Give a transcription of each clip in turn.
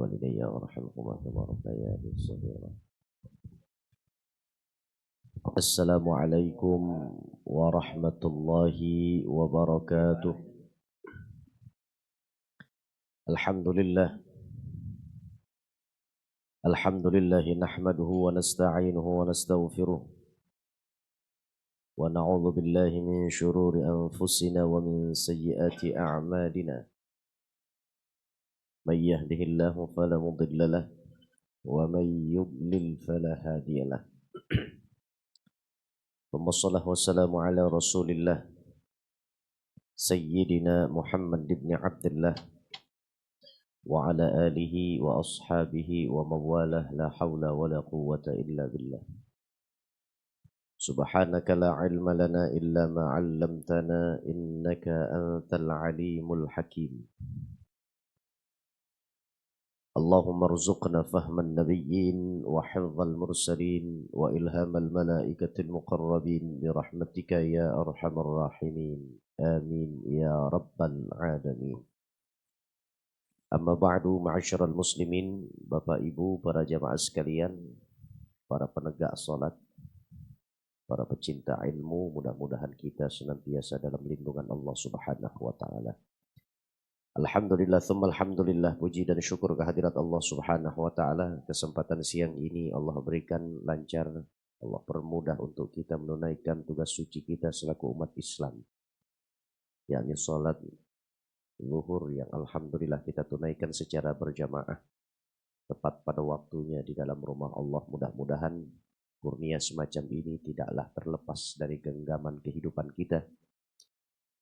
والدي ورحمهما كما ربياني صغيرا. السلام عليكم ورحمة الله وبركاته. الحمد لله نحمده ونستعينه ونستغفره ونعوذ بالله من شرور أنفسنا ومن سيئات أعمالنا. من يهده الله فلا مضل له ومن يضلل فلا هادي له. ثم الصلاة والسلام على رسول الله سيدنا محمد بن عبد الله وعلى آله وأصحابه ومن والاه لا حول ولا قوة إلا بالله. سبحانك لا علم لنا إلا ما علمتنا إنك أنت العليم الحكيم. اللهم ارزقنا فهم النبيين وحفظ المرسلين وإلهام الملائكة المقربين برحمتك يا أرحم الراحمين آمين يا رب العالمين. Amma ba'du, ma'asyiral muslimin, Bapak Ibu, para jamaah sekalian, para penegak salat, para pecinta ilmu, mudah-mudahan kita senantiasa dalam lindungan Allah Subhanahu wa taala. Alhamdulillah, tsumma alhamdulillah, puji dan syukur kehadirat Allah Subhanahu wa taala. Kesempatan siang ini Allah berikan lancar, Allah permudah untuk kita menunaikan tugas suci kita selaku umat Islam, yakni salat zuhur yang alhamdulillah kita tunaikan secara berjamaah tepat pada waktunya di dalam rumah Allah. Mudah-mudahan kurnia semacam ini tidaklah terlepas dari genggaman kehidupan kita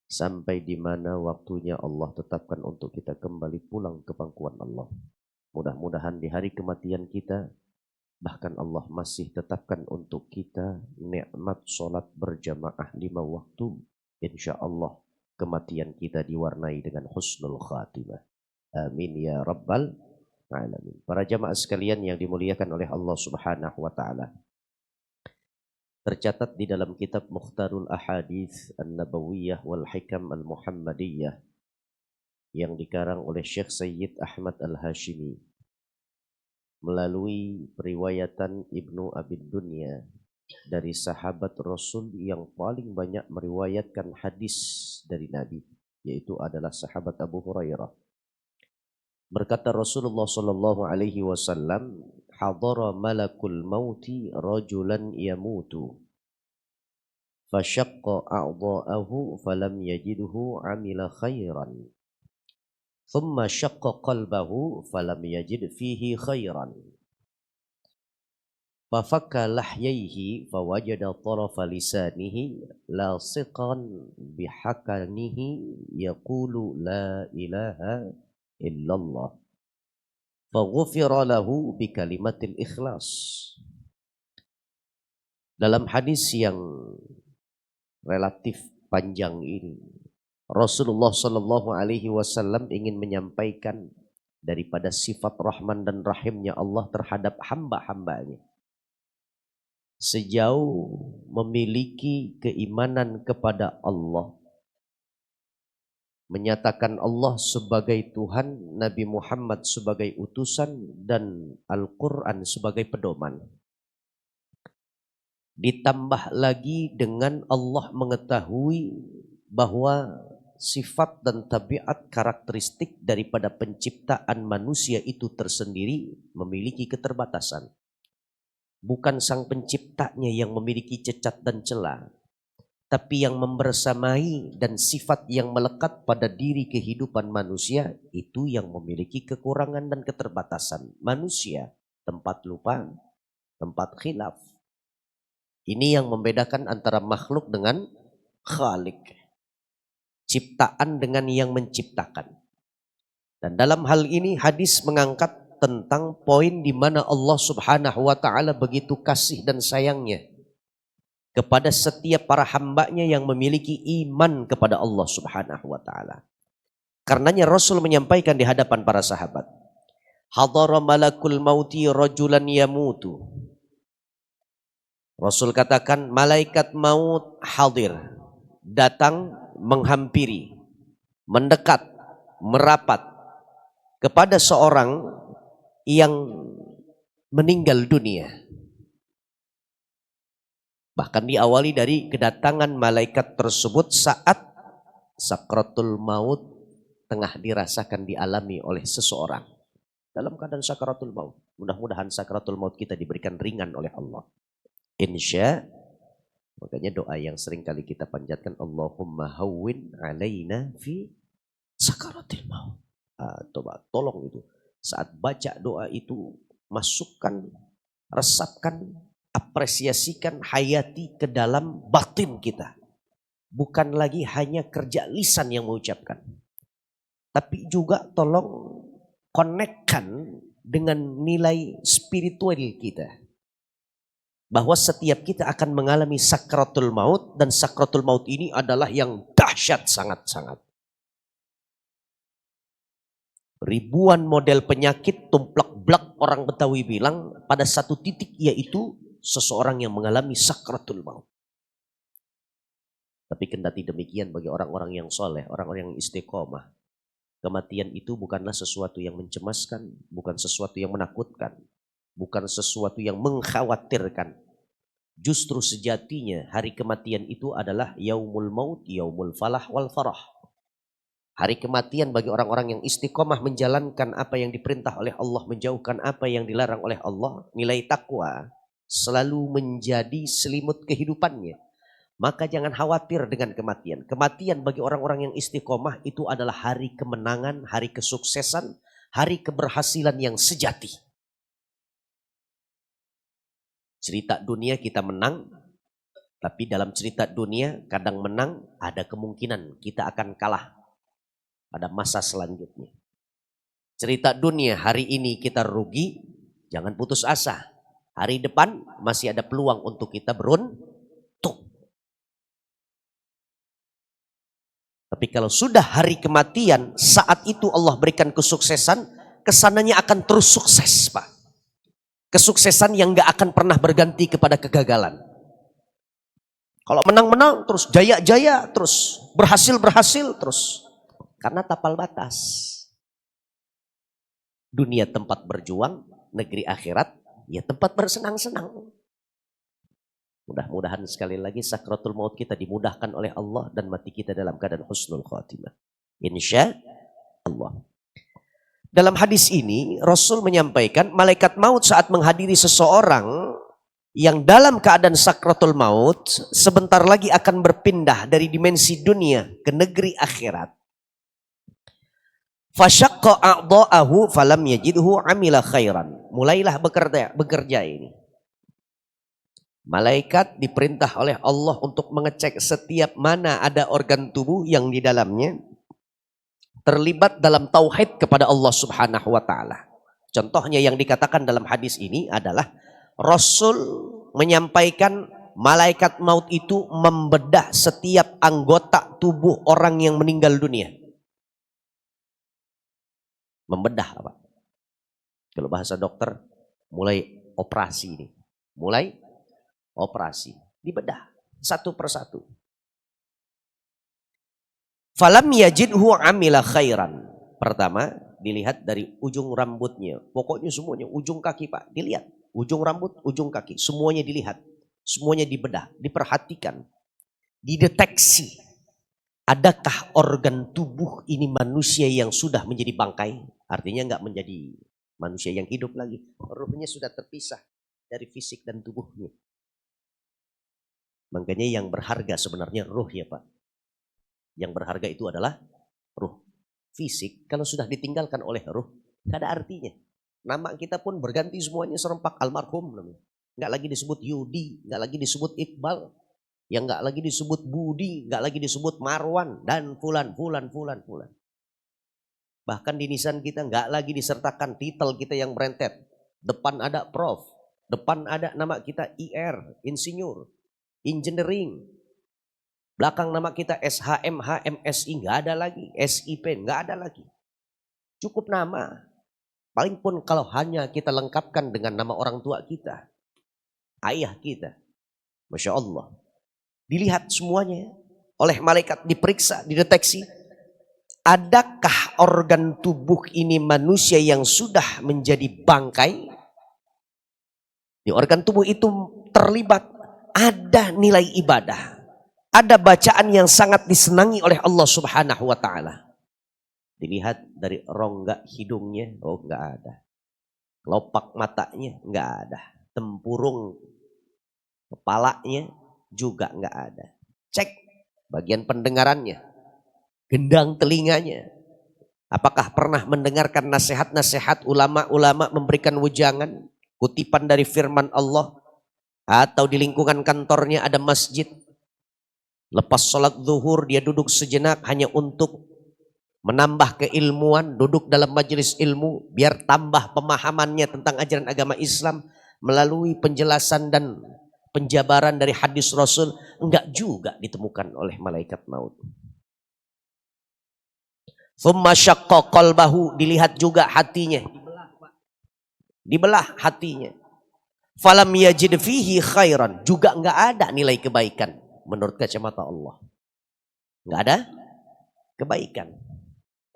sampai di mana waktunya Allah tetapkan untuk kita kembali pulang ke pangkuan Allah. Mudah-mudahan di hari kematian kita bahkan Allah masih tetapkan untuk kita nikmat sholat berjamaah 5 waktu. Insya Allah kematian kita diwarnai dengan husnul khatimah. Amin ya rabbal alamin. Para jamaah sekalian yang dimuliakan oleh Allah Subhanahu wa taala. Tercatat di dalam kitab Mukhtarul Ahadits An-Nabawiyah wal Hikam Al-Muhammadiyah yang dikarang oleh Syekh Sayyid Ahmad Al-Hashimi melalui periwayatan Ibnu Abi Dunya dari sahabat Rasul yang paling banyak meriwayatkan hadis dari Nabi, yaitu adalah sahabat Abu Hurairah. Berkata Rasulullah sallallahu alaihi wasallam, "Hadara malakul mauti rajulan yamutu, fashaqqa a'dha'ahu falam yajidhu 'amila khairan, thumma shaqqa qalbahu falam yajid fihi khairan. Fafakka lahyaihi fawajada tarafa lisanihi lasiqan bihakanihi yaqulu la ilaha illallah. Faghufira lahu bikalimatil ikhlas." Dalam hadis yang relatif panjang ini, Rasulullah sallallahu alaihi wasallam ingin menyampaikan daripada sifat Rahman dan Rahimnya Allah terhadap hamba-hambanya. Sejauh memiliki keimanan kepada Allah, menyatakan Allah sebagai Tuhan, Nabi Muhammad sebagai utusan, dan Al-Quran sebagai pedoman. Ditambah lagi dengan Allah mengetahui bahwa sifat dan tabiat karakteristik daripada penciptaan manusia itu tersendiri memiliki keterbatasan. Bukan sang penciptanya yang memiliki cacat dan celah, tapi yang membersamai dan sifat yang melekat pada diri kehidupan manusia itu yang memiliki kekurangan dan keterbatasan. Manusia tempat lupa, tempat khilaf. Ini yang membedakan antara makhluk dengan khalik, ciptaan dengan yang menciptakan. Dan dalam hal ini hadis mengangkat tentang poin di mana Allah Subhanahu wa taala begitu kasih dan sayangnya kepada setiap para hambanya yang memiliki iman kepada Allah Subhanahu wa taala. Karenanya Rasul menyampaikan di hadapan para sahabat, "Hadara malakul mauti rajulan yamutu." Rasul katakan malaikat maut hadir, datang menghampiri, mendekat, merapat kepada seorang yang meninggal dunia. Bahkan diawali dari kedatangan malaikat tersebut saat sakratul maut tengah dirasakan dialami oleh seseorang. Dalam keadaan sakratul maut. Mudah-mudahan sakratul maut kita diberikan ringan oleh Allah. Insya. Makanya doa yang sering kali kita panjatkan. Allahumma hawwin alaina fi sakratul maut. Coba tolong itu. Saat baca doa itu. Masukkan, resapkan, apresiasikan, hayati ke dalam batin kita. Bukan lagi hanya kerja lisan yang mengucapkan. Tapi juga tolong konekkan dengan nilai spiritual kita. Bahwa setiap kita akan mengalami sakratul maut. Dan sakratul maut ini adalah yang dahsyat sangat-sangat. Ribuan model penyakit tumplak-blak orang Betawi bilang pada satu titik yaitu seseorang yang mengalami sakratul maut. Tapi kendati demikian bagi orang-orang yang soleh, orang-orang yang istiqomah. Kematian itu bukanlah sesuatu yang mencemaskan, bukan sesuatu yang menakutkan, bukan sesuatu yang mengkhawatirkan. Justru sejatinya hari kematian itu adalah yaumul maut, yaumul falah wal farah. Hari kematian bagi orang-orang yang istiqomah menjalankan apa yang diperintah oleh Allah, menjauhkan apa yang dilarang oleh Allah, nilai takwa selalu menjadi selimut kehidupannya. Maka jangan khawatir dengan kematian. Kematian bagi orang-orang yang istiqomah itu adalah hari kemenangan, hari kesuksesan, hari keberhasilan yang sejati. Cerita dunia kita menang, tapi dalam cerita dunia kadang menang ada kemungkinan kita akan kalah pada masa selanjutnya. Cerita dunia hari ini kita rugi, jangan putus asa. Hari depan masih ada peluang untuk kita beruntung. Tapi kalau sudah hari kematian, saat itu Allah berikan kesuksesan, kesananya akan terus sukses, Pak. Kesuksesan yang gak akan pernah berganti kepada kegagalan. Kalau menang-menang terus, jaya-jaya terus, berhasil-berhasil terus. Karena tapal batas. Dunia tempat berjuang, negeri akhirat ya tempat bersenang-senang. Mudah-mudahan sekali lagi sakratul maut kita dimudahkan oleh Allah dan mati kita dalam keadaan husnul khatimah. Insya Allah. Dalam hadis ini Rasul menyampaikan malaikat maut saat menghadiri seseorang yang dalam keadaan sakratul maut sebentar lagi akan berpindah dari dimensi dunia ke negeri akhirat. Fasyaqqa a'dha'ahu falam yajidhu amila khairan. Mulailah bekerja ini. Malaikat diperintah oleh Allah untuk mengecek setiap mana ada organ tubuh yang di dalamnya terlibat dalam tauhid kepada Allah Subhanahu wa taala. Contohnya yang dikatakan dalam hadis ini adalah Rasul menyampaikan malaikat maut itu membedah setiap anggota tubuh orang yang meninggal dunia. Membedah apa? Kalau bahasa dokter mulai operasi ini. Mulai operasi, dibedah satu persatu. Falam yajidhu amila khairan. Pertama, dilihat dari ujung rambutnya. Pokoknya semuanya, ujung kaki Pak, dilihat. Ujung rambut, ujung kaki, semuanya dilihat. Semuanya dibedah, diperhatikan. Dideteksi. Adakah organ tubuh ini manusia yang sudah menjadi bangkai? Artinya nggak menjadi manusia yang hidup lagi. Ruhnya sudah terpisah dari fisik dan tubuhnya. Makanya yang berharga sebenarnya ruh ya Pak. Yang berharga itu adalah ruh. Fisik kalau sudah ditinggalkan oleh ruh, gak ada artinya. Nama kita pun berganti semuanya serempak almarhum namanya. Gak lagi disebut Yudi, gak lagi disebut Iqbal, yang gak lagi disebut Budi, gak lagi disebut Marwan dan fulan. Bahkan di nisan kita gak lagi disertakan titel kita yang berentet. Depan ada Prof, depan ada nama kita IR, Insinyur, Engineering. Belakang nama kita SHM, HMSI, nggak ada lagi. SIP, nggak ada lagi. Cukup nama. Paling pun kalau hanya kita lengkapkan dengan nama orang tua kita. Ayah kita. Masya Allah. Dilihat semuanya oleh malaikat, diperiksa, dideteksi. adakah organ tubuh ini manusia yang sudah menjadi bangkai? Di organ tubuh itu terlibat ada nilai ibadah, ada bacaan yang sangat disenangi oleh Allah Subhanahu wa taala. Dilihat dari rongga hidungnya, oh enggak ada. Kelopak matanya enggak ada. Tempurung kepalanya juga enggak ada. Cek bagian pendengarannya, gendang telinganya. Apakah pernah mendengarkan nasihat-nasihat ulama-ulama memberikan wejangan, kutipan dari firman Allah, atau di lingkungan kantornya ada masjid. Lepas sholat zuhur dia duduk sejenak hanya untuk menambah keilmuan, duduk dalam majelis ilmu biar tambah pemahamannya tentang ajaran agama Islam melalui penjelasan dan penjabaran dari hadis Rasul. Enggak juga ditemukan oleh malaikat maut. Thumma syaqqa qalbahu, dilihat juga hatinya, dibelah hatinya. Falam yajid fihi khairan, juga enggak ada nilai kebaikan menurut kacamata Allah. Enggak ada kebaikan.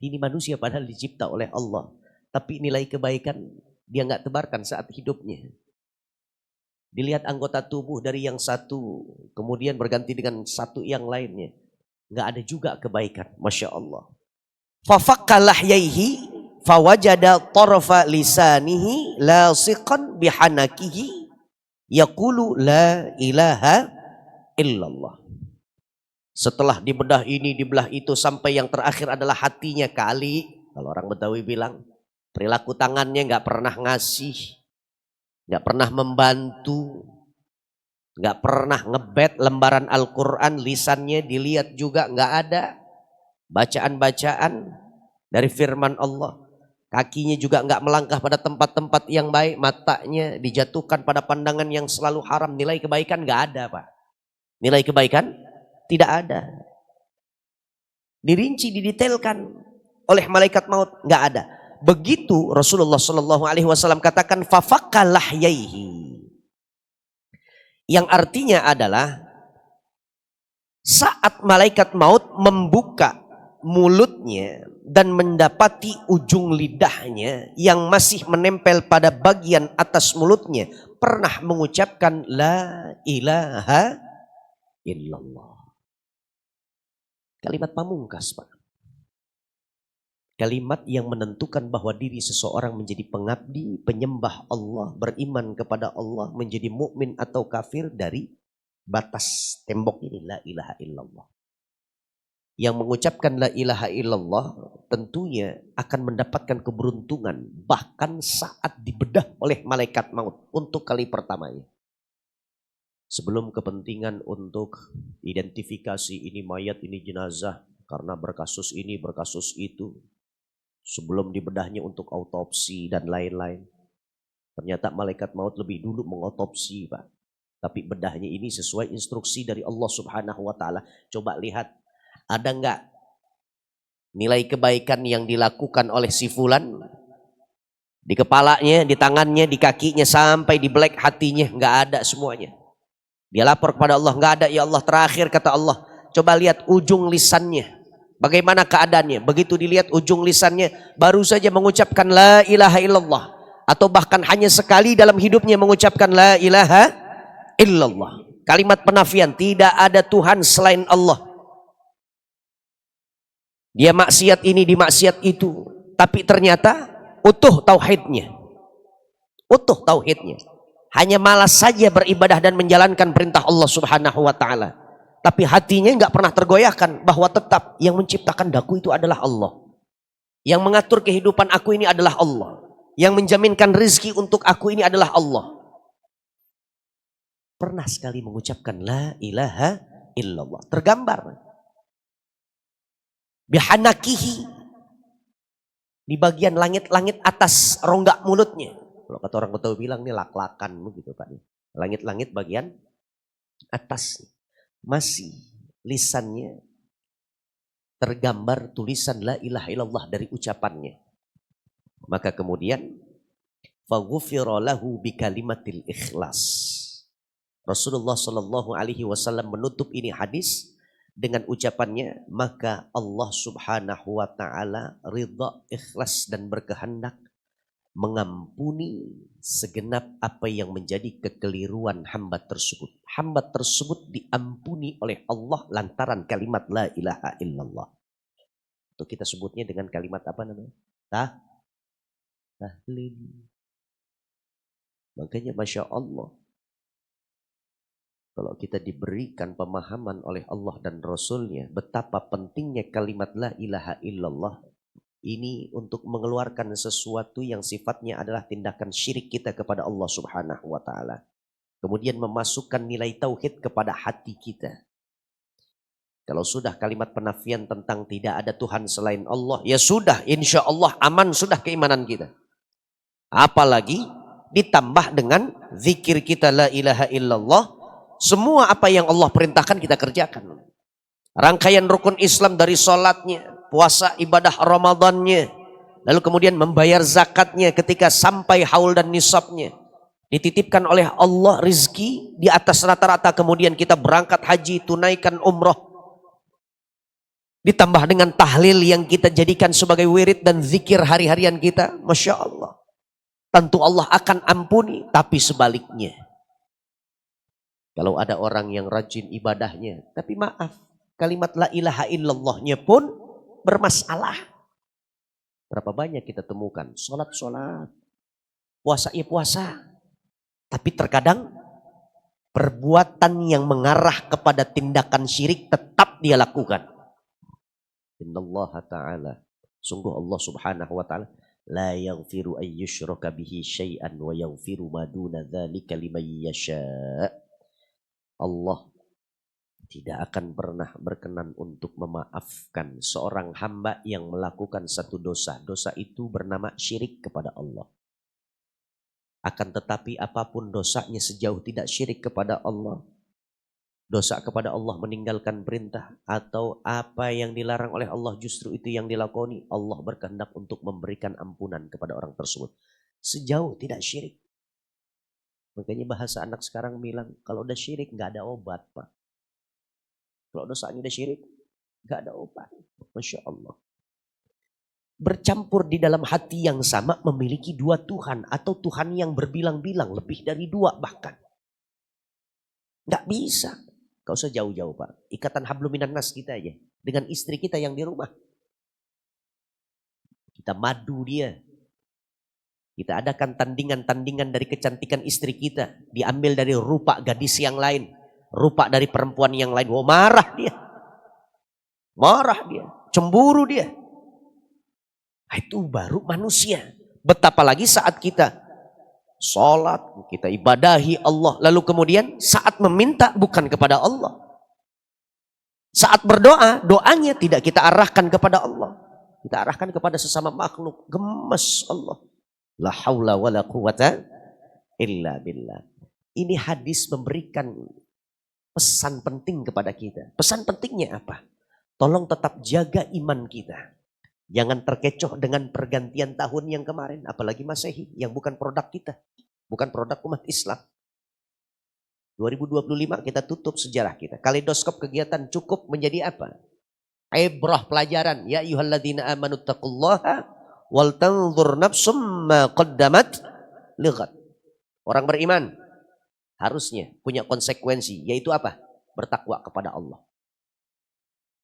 Ini manusia padahal dicipta oleh Allah, tapi nilai kebaikan dia enggak tebarkan saat hidupnya. Dilihat anggota tubuh dari yang satu kemudian berganti dengan satu yang lainnya, enggak ada juga kebaikan. Masya Allah. Fafakka lahyaihi fawajada tarfa lisanihi lasiqan bihanakihi yaqulu la ilaha illallah. Setelah dibedah ini, dibelah itu, sampai yang terakhir adalah hatinya kali. Kalau orang Betawi bilang, perilaku tangannya nggak pernah ngasih, nggak pernah membantu, nggak pernah ngebet lembaran Al-Quran. Lisannya dilihat juga nggak ada bacaan-bacaan dari firman Allah. Kakinya juga nggak melangkah pada tempat-tempat yang baik. Matanya dijatuhkan pada pandangan yang selalu haram. Nilai kebaikan nggak ada, Pak. Nilai kebaikan tidak ada. Dirinci, didetailkan oleh malaikat maut, nggak ada. Begitu Rasulullah Shallallahu Alaihi Wasallam katakan fafakka lahyaihi, yang artinya adalah saat malaikat maut membuka mulutnya dan mendapati ujung lidahnya yang masih menempel pada bagian atas mulutnya pernah mengucapkan la ilaha illallah. Kalimat pamungkas, Pak. Kalimat yang menentukan bahwa diri seseorang menjadi pengabdi, penyembah Allah, beriman kepada Allah, menjadi mukmin atau kafir dari batas tembok ini, la ilaha illallah. Yang mengucapkan la ilaha illallah tentunya akan mendapatkan keberuntungan bahkan saat dibedah oleh malaikat maut untuk kali pertamanya. Sebelum kepentingan untuk identifikasi ini mayat, ini jenazah, karena berkasus ini, berkasus itu. Sebelum dibedahnya untuk autopsi dan lain-lain. Ternyata malaikat maut lebih dulu mengotopsi, Pak. Tapi bedahnya ini sesuai instruksi dari Allah Subhanahu wa taala. Coba lihat, ada enggak nilai kebaikan yang dilakukan oleh si fulan? Di kepalanya, di tangannya, di kakinya, sampai di belek hatinya, enggak ada semuanya. Dia lapor kepada Allah, enggak ada ya Allah. Terakhir kata Allah, coba lihat ujung lisannya. Bagaimana keadaannya? Begitu dilihat ujung lisannya, baru saja mengucapkan la ilaha illallah. Atau bahkan hanya sekali dalam hidupnya mengucapkan la ilaha illallah. Kalimat penafian, tidak ada Tuhan selain Allah. Dia maksiat ini, di maksiat itu. Tapi ternyata utuh tauhidnya. Utuh tauhidnya. Hanya malas saja beribadah dan menjalankan perintah Allah Subhanahu wa taala. Tapi hatinya enggak pernah tergoyahkan bahwa tetap yang menciptakan daku itu adalah Allah. Yang mengatur kehidupan aku ini adalah Allah. Yang menjaminkan rezeki untuk aku ini adalah Allah. Pernah sekali mengucapkan la ilaha illallah. Tergambar bihanakihi, di bagian langit-langit atas rongga mulutnya. Kalau kata orang Betawi bilang ini lak-lakan begitu Pak. Langit-langit bagian atas. Masih lisannya tergambar tulisan la ilaha illallah dari ucapannya. Maka kemudian faghufira lahu bikalimatil ikhlas. Rasulullah Shallallahu Alaihi Wasallam menutup ini hadis dengan ucapannya, maka Allah Subhanahu wa taala ridha, ikhlas dan berkehendak mengampuni segenap apa yang menjadi kekeliruan hamba tersebut. Hamba tersebut diampuni oleh Allah lantaran kalimat la ilaha illallah. Itu kita sebutnya dengan kalimat apa namanya? Tahlil. Makanya Masya Allah, kalau kita diberikan pemahaman oleh Allah dan Rasulnya betapa pentingnya kalimat la ilaha illallah ini untuk mengeluarkan sesuatu yang sifatnya adalah tindakan syirik kita kepada Allah Subhanahu wa taala. Kemudian memasukkan nilai tauhid kepada hati kita. Kalau sudah kalimat penafian tentang tidak ada Tuhan selain Allah, ya sudah, insya Allah aman sudah keimanan kita. Apalagi ditambah dengan zikir kita la ilaha illallah, semua apa yang Allah perintahkan kita kerjakan. Rangkaian rukun Islam dari sholatnya, puasa, ibadah Ramadannya, lalu kemudian membayar zakatnya ketika sampai haul dan nisabnya. Dititipkan oleh Allah rizki di atas rata-rata, kemudian kita berangkat haji, tunaikan umroh. Ditambah dengan tahlil yang kita jadikan sebagai wirid dan zikir hari-harian kita. Masya Allah. Tentu Allah akan ampuni, tapi sebaliknya. Kalau ada orang yang rajin ibadahnya, tapi maaf, kalimat la ilaha illallahnya pun bermasalah. Berapa banyak kita temukan, sholat, puasa puasa. Tapi terkadang perbuatan yang mengarah kepada tindakan syirik tetap dia lakukan. Innallaha ta'ala, sungguh Allah Subhanahu wa ta'ala, la yaghfiru an yushraka bihi syai'an wa yaghfiru ma duna dzalika liman yasha'. Allah tidak akan pernah berkenan untuk memaafkan seorang hamba yang melakukan satu dosa. Dosa itu bernama syirik kepada Allah. Akan tetapi apapun dosanya sejauh tidak syirik kepada Allah, dosa kepada Allah meninggalkan perintah atau apa yang dilarang oleh Allah justru itu yang dilakoni, Allah berkehendak untuk memberikan ampunan kepada orang tersebut. Sejauh tidak syirik. Makanya bahasa anak sekarang bilang, kalau udah syirik nggak ada obat, Pak. Kalau dosanya udah syirik, nggak ada obat. Masya Allah. Bercampur di dalam hati yang sama memiliki dua Tuhan atau Tuhan yang berbilang-bilang, lebih dari dua bahkan. Nggak bisa. Gak usah jauh-jauh, Pak. Ikatan habluminan nas kita aja. Dengan istri kita yang di rumah. Kita madu dia. Kita adakan tandingan-tandingan dari kecantikan istri kita. Diambil dari rupa gadis yang lain. Rupa dari perempuan yang lain. Oh, marah dia. Marah dia. Cemburu dia. Itu baru manusia. Betapa lagi saat kita sholat, kita ibadahi Allah. Lalu kemudian saat meminta bukan kepada Allah. Saat berdoa, doanya tidak kita arahkan kepada Allah. Kita arahkan kepada sesama makhluk. Gemes Allah. La haula wa la quwata illa billah. Ini hadis memberikan pesan penting kepada kita. Pesan pentingnya apa? Tolong tetap jaga iman kita. Jangan terkecoh dengan pergantian tahun yang kemarin. Apalagi Masehi yang bukan produk kita. Bukan produk umat Islam. 2025 kita tutup sejarah kita. Kaleidoskop kegiatan cukup menjadi apa? Ibrah pelajaran. Ya ayyuhalladzina amanu taqullaha wal tanzur nafsum ma qaddamat lighad. Orang beriman harusnya punya konsekuensi, yaitu apa? Bertakwa kepada Allah.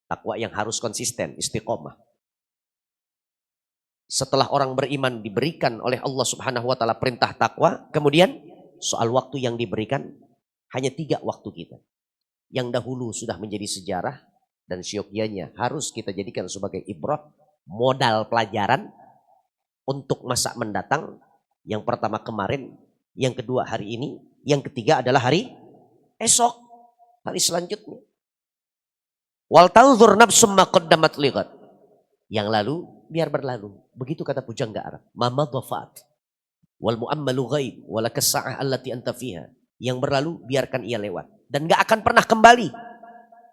Takwa yang harus konsisten, istiqomah. Setelah orang beriman diberikan oleh Allah Subhanahu wa taala perintah takwa, kemudian soal waktu yang diberikan hanya 3 waktu kita. Yang dahulu sudah menjadi sejarah dan syogianya harus kita jadikan sebagai ibrah, modal pelajaran untuk masa mendatang. Yang pertama kemarin, yang kedua hari ini, yang ketiga adalah hari esok, hari selanjutnya. Wal tanzur nafsum ma qaddamat lighad. Yang lalu biar berlalu. Begitu kata pujangga Arab. Ma madhafat wal muammalu ghaib walakas sa'ah allati anta fiha. Yang berlalu biarkan ia lewat dan gak akan pernah kembali.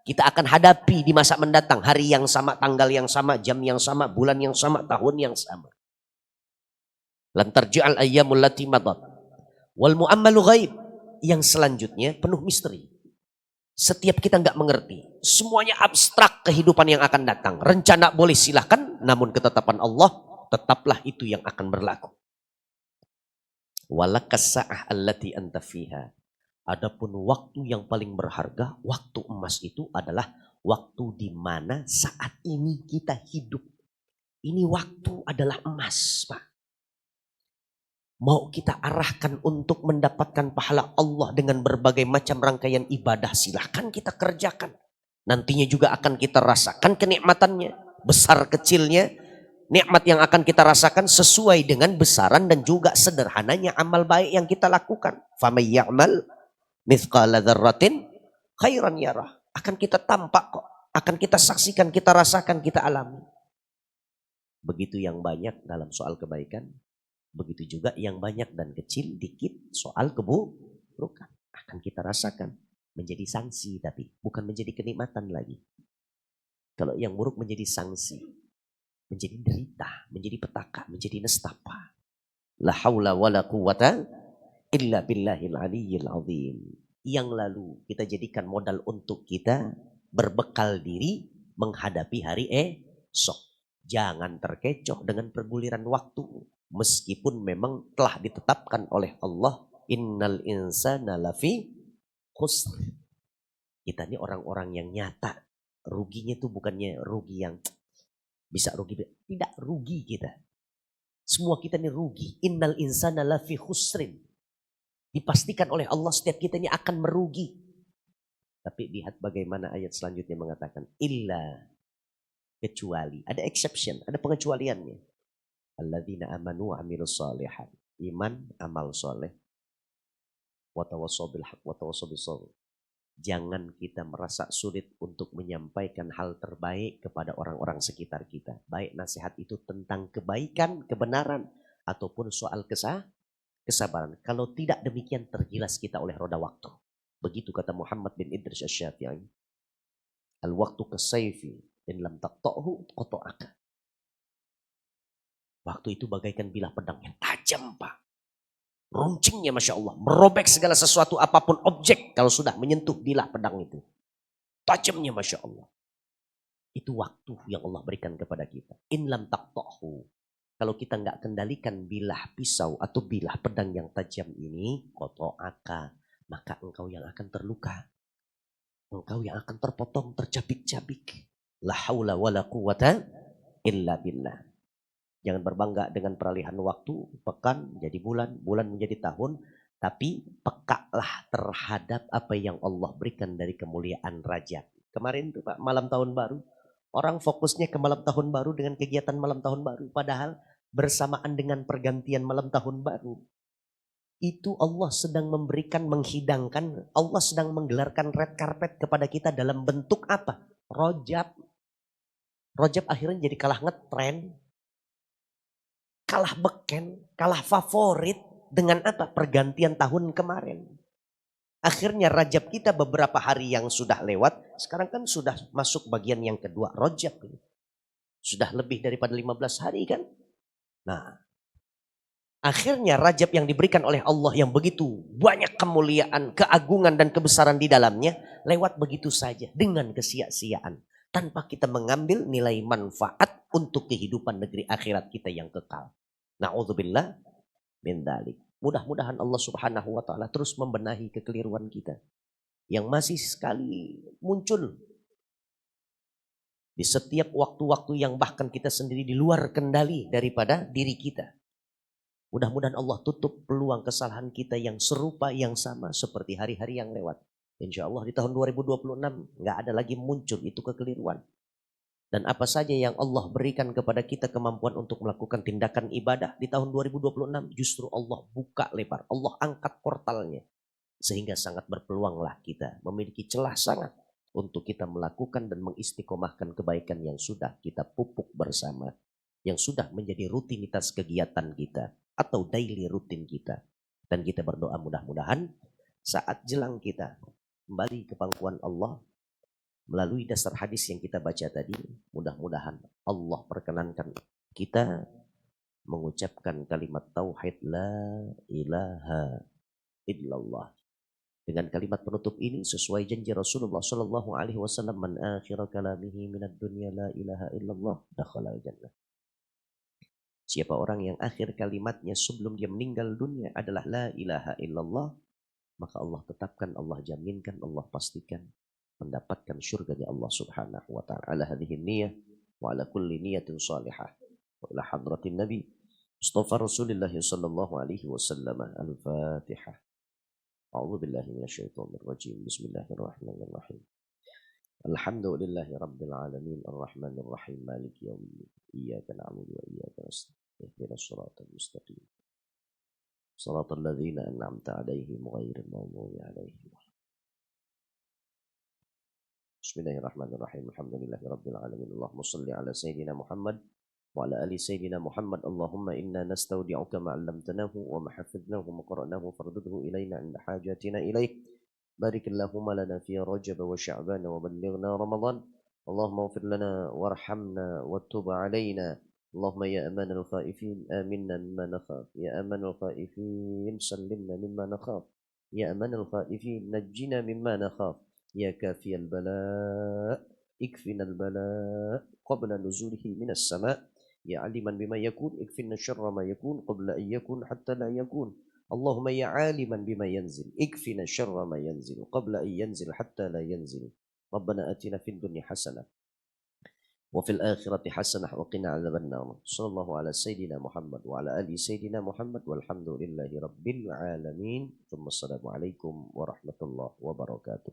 Kita akan hadapi di masa mendatang hari yang sama, tanggal yang sama, jam yang sama, bulan yang sama, tahun yang sama. Lan tarji'al ayyamul lati madat. Wal muammalu ghaib, yang selanjutnya penuh misteri. Setiap kita nggak mengerti, semuanya abstrak kehidupan yang akan datang. Rencana boleh silahkan, namun ketetapan Allah tetaplah itu yang akan berlaku. Walakas sa'ah allati anta fiha. Adapun waktu yang paling berharga, waktu emas itu adalah waktu di mana saat ini kita hidup. Ini waktu adalah emas, Pak. Mau kita arahkan untuk mendapatkan pahala Allah dengan berbagai macam rangkaian ibadah, silahkan kita kerjakan. Nantinya juga akan kita rasakan kenikmatannya, besar kecilnya. Nikmat yang akan kita rasakan sesuai dengan besaran dan juga sederhananya amal baik yang kita lakukan. Faman ya'mal mithqala dzarratin khairan yarah. Akan kita tampak kok, akan kita saksikan, kita rasakan, kita alami. Begitu yang banyak dalam soal kebaikan, begitu juga yang banyak dan kecil dikit soal keburukan. Akan kita rasakan menjadi sanksi, tapi bukan menjadi kenikmatan lagi. Kalau yang buruk menjadi sanksi, menjadi derita, menjadi petaka, menjadi nestapa. La haula wala quwata illa billahil aliyyil azim. Yang lalu kita jadikan modal untuk kita berbekal diri menghadapi hari esok. Jangan terkecoh dengan perguliran waktu. Meskipun memang telah ditetapkan oleh Allah, innal insana lafi khusr. Kita ini orang-orang yang nyata. Ruginya itu bukannya rugi yang bisa rugi. Tidak rugi kita. Semua kita ini rugi. Innal insana lafi khusrin. Dipastikan oleh Allah setiap kita ini akan merugi. Tapi lihat bagaimana ayat selanjutnya mengatakan. Illa, kecuali. Ada exception, ada pengecualiannya. Alladzina amanu wa amilus shalihat. Iman, amal soleh. Wa tawassaw bil haq wa tawassaw bis sabr. Jangan kita merasa sulit untuk menyampaikan hal terbaik kepada orang-orang sekitar kita. Baik nasihat itu tentang kebaikan, kebenaran, ataupun soal kesabaran. Kalau tidak demikian tergilas kita oleh roda waktu. Begitu kata Muhammad bin Idris Asy-Syafi'i. Al-waktu kasayfi in lam taqta'hu qata'aka. Waktu itu bagaikan bilah pedang yang tajam, Pak. Runcingnya Masya Allah. Merobek segala sesuatu apapun objek kalau sudah menyentuh bilah pedang itu. Tajamnya Masya Allah. Itu waktu yang Allah berikan kepada kita. In lam taqta'hu. Kalau kita nggak kendalikan bilah pisau atau bilah pedang yang tajam ini, qata'aka, maka engkau yang akan terluka. Engkau yang akan terpotong, tercabik-cabik. La haula wala quwata illa billah. Jangan berbangga dengan peralihan waktu, pekan menjadi bulan, bulan menjadi tahun. Tapi pekalah terhadap apa yang Allah berikan dari kemuliaan Rajab. Kemarin tuh Pak, malam tahun baru. Orang fokusnya ke malam tahun baru dengan kegiatan malam tahun baru. Padahal bersamaan dengan pergantian malam tahun baru. Itu Allah sedang memberikan, menghidangkan. Allah sedang menggelarkan red carpet kepada kita dalam bentuk apa? Rajab. Rajab akhirnya jadi kalah ngetren. Kalah beken, kalah favorit dengan apa? Pergantian tahun kemarin. Akhirnya Rajab kita beberapa hari yang sudah lewat, sekarang kan sudah masuk bagian yang kedua, Rajab. Sudah lebih daripada 15 hari kan? Nah, akhirnya Rajab yang diberikan oleh Allah yang begitu banyak kemuliaan, keagungan dan kebesaran di dalamnya, lewat begitu saja dengan kesia-siaan. Tanpa kita mengambil nilai manfaat untuk kehidupan negeri akhirat kita yang kekal. Na'udzubillah min dzalik. Mudah-mudahan Allah Subhanahu wa taala terus membenahi kekeliruan kita yang masih sekali muncul di setiap waktu-waktu yang bahkan kita sendiri di luar kendali daripada diri kita. Mudah-mudahan Allah tutup peluang kesalahan kita yang serupa, yang sama seperti hari-hari yang lewat. Insya Allah di tahun 2026 nggak ada lagi muncul itu kekeliruan. Dan apa saja yang Allah berikan kepada kita kemampuan untuk melakukan tindakan ibadah di tahun 2026 justru Allah buka lebar, Allah angkat portalnya. Sehingga sangat berpeluanglah kita memiliki celah sangat untuk kita melakukan dan mengistiqomahkan kebaikan yang sudah kita pupuk bersama. Yang sudah menjadi rutinitas kegiatan kita atau daily rutin kita. Dan kita berdoa mudah-mudahan saat jelang kita kembali ke pangkuan Allah melalui dasar hadis yang kita baca tadi, mudah-mudahan Allah perkenankan kita mengucapkan kalimat tauhid la ilaha illallah Dengan kalimat penutup ini sesuai janji Rasulullah Shallallahu Alaihi Wasallam, man akhira kalamihi minad dunya la ilaha illallah dakhala jannah. Siapa orang yang akhir kalimatnya sebelum dia meninggal dunia adalah la ilaha illallah, maka Allah tetapkan, Allah jaminkan, Allah pastikan mendapatkan surganya Allah Subhanahu wa taala. Ala hadhihi niyyah wa ala kulli niyatin salihah. Wa ila hadratin Nabi Mustafa Rasulullah sallallahu alaihi wasallam. Al-Fatihah. A'udzu billahi minasyaitonir rajim. Bismillahirrahmanirrahim. Alhamdulillahi rabbil alamin arrahmanir rahim maliki yaumiddin. Iyyaka na'budu wa iyyaka nasta'in. Ihdinas siratal mustaqim. Shiratal ladzina an'amta 'alaihim ghairil maghdubi 'alaihim. Bismillahirrahmanirrahim. Alhamdulillahi rabbil alamin. Allahumma shalli ala sayyidina Muhammad وعلى آل سيدنا محمد. اللهم إنا نستودعك ما علمتناه وما حفظناه وما قرأناه فردده إلينا عند حاجاتنا إليه. بارك اللهم لنا في رجب وشعبان وبلغنا رمضان. اللهم اغفر لنا وارحمنا وتب علينا. اللهم يا أمان الخائفين آمنا مما نخاف. يا أمان الخائفين سلمنا مما نخاف. يا أمان الخائفين نجنا مما نخاف. يا كافي البلاء اكفنا البلاء قبل نزوله من السماء. يا علما بما يكون اكفنا شر ما يكون قبل أن يكون حتى لا يكون. اللهم يا عالما بما ينزل اكفنا شر ما ينزل قبل أن ينزل حتى لا ينزل. ربنا آتنا في الدنيا حسنة وفي الآخرة حسنة وقنا عذاب النار. صلى الله على سيدنا محمد وعلى آل سيدنا محمد والحمد لله رب العالمين. ثم السلام عليكم ورحمة الله وبركاته.